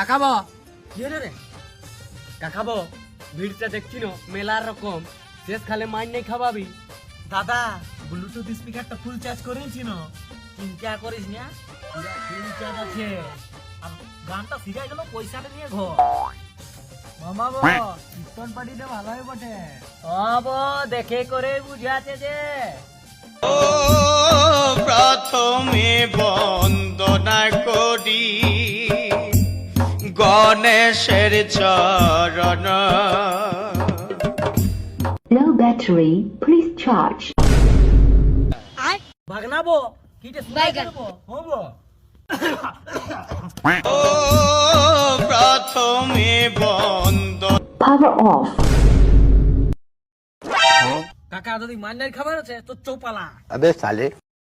কাকাবো কি হলো রে? কাকাবো ভিড়টা দেখছি না মেলার রকম শেষ খালে মাইন নেই খাওয়াবি। দাদা ব্লুটুথ স্পিকারটা ফুল চার্জ করেছি না, চিন্তা করিস না, ফুল চার্জ আছে। আর গানটা শিখাই গেল, পয়সাটা নিয়ে ঘর মামা বো কীর্তন পার্টিটা ভালোই বটে। বাবা দেখে করে বুঝাতে যে প্রথমে বন্দনা করি গণেশের চরণ। Low battery, please charge. ভাগনাবো কিটা শুনাই করবো হবো। ও প্রথমে বন্দ Power off. কাকা যদি মান্নার খাবার আছে তো চৌপালা। अबे साले